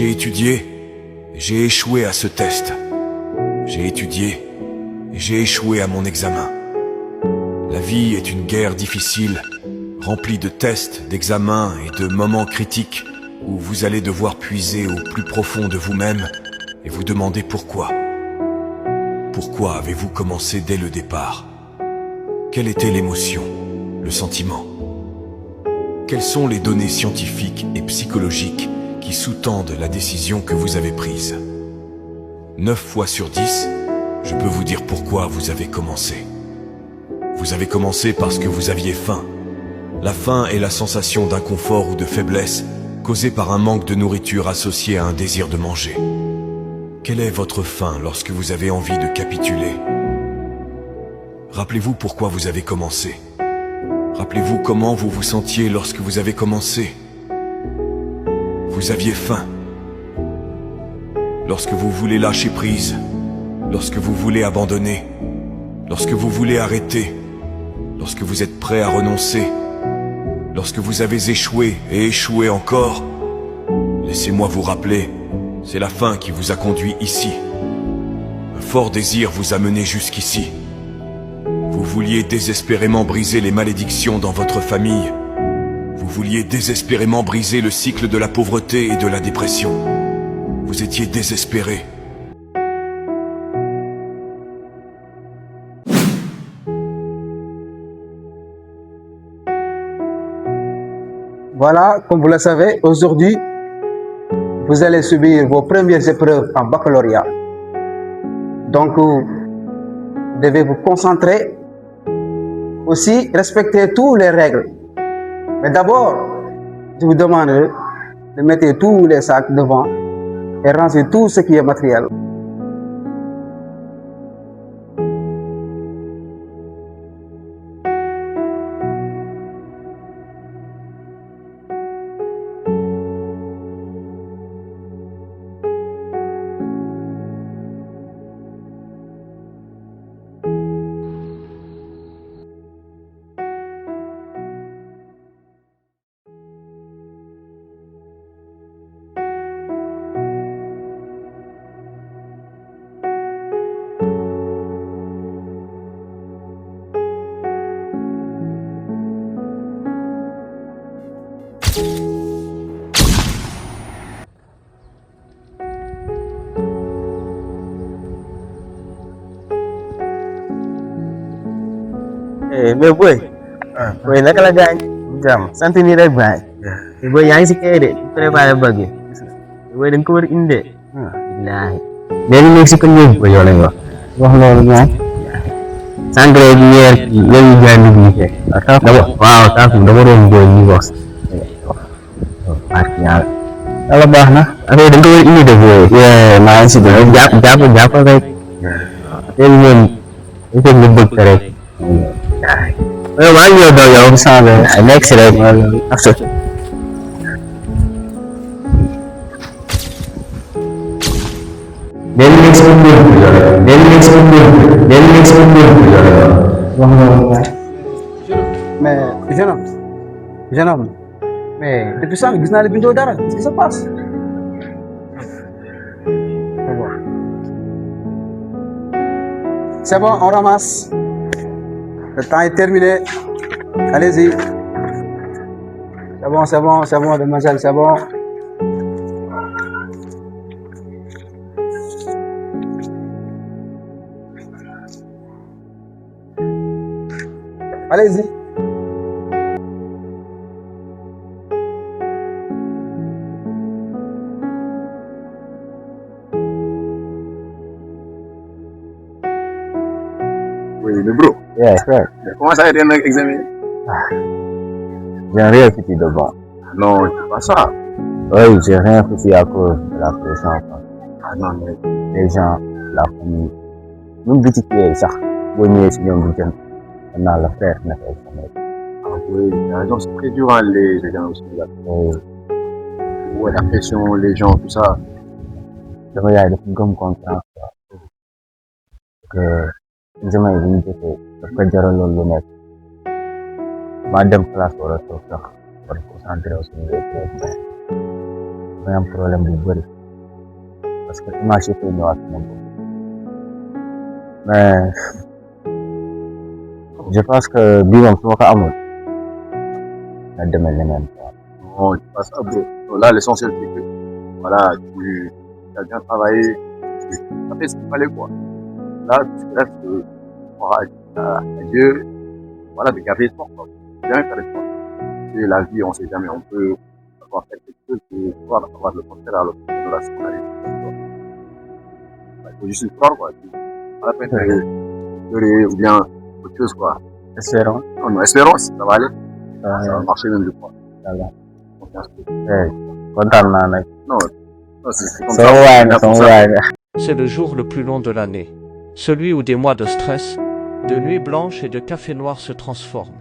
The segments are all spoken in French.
J'ai étudié et j'ai échoué à ce test. J'ai étudié et j'ai échoué à mon examen. La vie est une guerre difficile, remplie de tests, d'examens et de moments critiques où vous allez devoir puiser au plus profond de vous-même et vous demander pourquoi. Pourquoi avez-vous commencé dès le départ? Quelle était l'émotion, le sentiment? Quelles sont les données scientifiques et psychologiques qui sous-tendent la décision que vous avez prise? 9 fois sur 10, je peux vous dire pourquoi vous avez commencé. Vous avez commencé parce que vous aviez faim. La faim est la sensation d'inconfort ou de faiblesse causée par un manque de nourriture associé à un désir de manger. Quelle est votre faim lorsque vous avez envie de capituler? Rappelez-vous pourquoi vous avez commencé. Rappelez-vous comment vous vous sentiez lorsque vous avez commencé. Vous aviez faim. Lorsque vous voulez lâcher prise, lorsque vous voulez abandonner, lorsque vous voulez arrêter, lorsque vous êtes prêt à renoncer, lorsque vous avez échoué et échoué encore, laissez-moi vous rappeler, c'est la faim qui vous a conduit ici. Un fort désir vous a mené jusqu'ici. Vous vouliez désespérément briser les malédictions dans votre famille. Vous vouliez désespérément briser le cycle de la pauvreté et de la dépression. Vous étiez désespéré. Voilà, comme vous le savez, aujourd'hui, vous allez subir vos premières épreuves en baccalauréat. Donc, vous devez vous concentrer, aussi respecter toutes les règles. Mais d'abord, je vous demande de mettre tous les sacs devant et ranger tout ce qui est matériel. Mais boy, boy naka la gaañ jàmm sant nii rek baay boy yaa ngi si kay de préparé bëgg boy dañ ko war a indee billaahi léegi nekk si ko ñëw boy yow lañ wax loolu ñaan sangre bi ñeer lañu jaay nit ñi fekk waaw taafu dama doon boy ñu wax barki yàlla yàlla baax na affaire dañ ko war a indi de boy maa ngi si de jàpp rek affaire ñoom dañ ko bëgg rek why you do your sound next rek after then next Mais jeune homme, mais depuis ça, gis naa la bindoo dara, qu'est-ce qui se passe? C'est bon, on ramasse. Le temps est terminé. Allez-y. C'est bon, demoiselle, c'est bon. Allez-y. Oui, mais bro. yeah right Comment ça a été un examen? j'ai rien foutu devant Non, c'est pas ça. oui j'ai rien foutu à cause de la pression Ah non, mais les gens la famille même boutique yi sax boo ñëwee si ñoom du jëm naa la faire naka examen ah, oui, t'as raison, c'est très dur hein, les gens aussi. Là. Ouais, la pression, les gens, tout ça. dama yaay dafa gëm confiance que examen yi bu ñu jotee daf ko jaral loolu lu nekk maa dem classe war a toog sax war a concentré aussi damay am problème bu bëri parce que image yi koy ñëwaat moom mais je pense que bii moom su ma ko amul na demee neneen quoi. Non, tu passes à bout. Donc là, l'essentiel, c'est que, voilà, tu as bien travaillé, tu as fait ce qu'il fallait, quoi. Là, tu restes, à Dieu, voilà, de garder espoir, quoi. Bien faire espoir. C'est la vie, on sait jamais, on peut avoir quelque chose et pouvoir avoir le contraire à l'autre de la semaine. Il faut juste une croire, quoi. À la peine de pleurer ou bien autre chose, quoi. Espérons. Non, espérons, ça va aller. Ça va marcher même, je crois. Voilà. Confiance. Kontaan naa nag. Non, c'est comme sama ça. waay nga sama waay nga. C'est le jour le plus long de l'année, celui où des mois de stress, de nuits blanches et de café noir se transforment,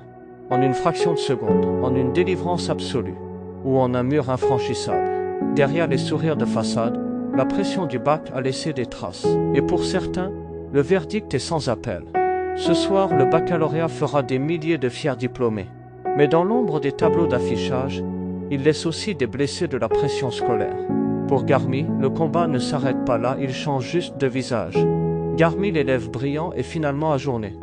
en une fraction de seconde, en une délivrance absolue, ou en un mur infranchissable. Derrière les sourires de façade, la pression du bac a laissé des traces, et pour certains, le verdict est sans appel. Ce soir, le baccalauréat fera des milliers de fiers diplômés, mais dans l'ombre des tableaux d'affichage, il laisse aussi des blessés de la pression scolaire. Pour Garmi, le combat ne s'arrête pas là, il change juste de visage. Garmi, l'élève brillant, est finalement ajourné.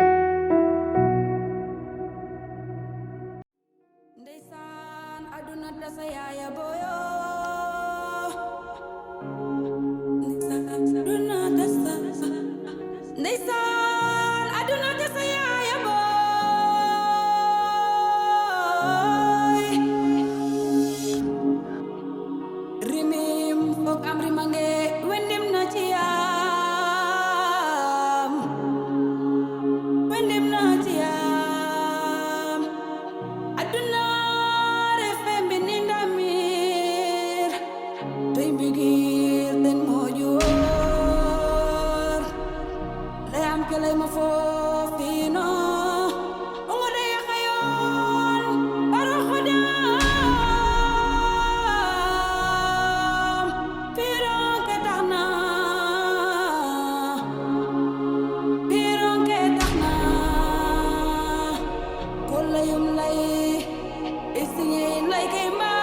It's the end like a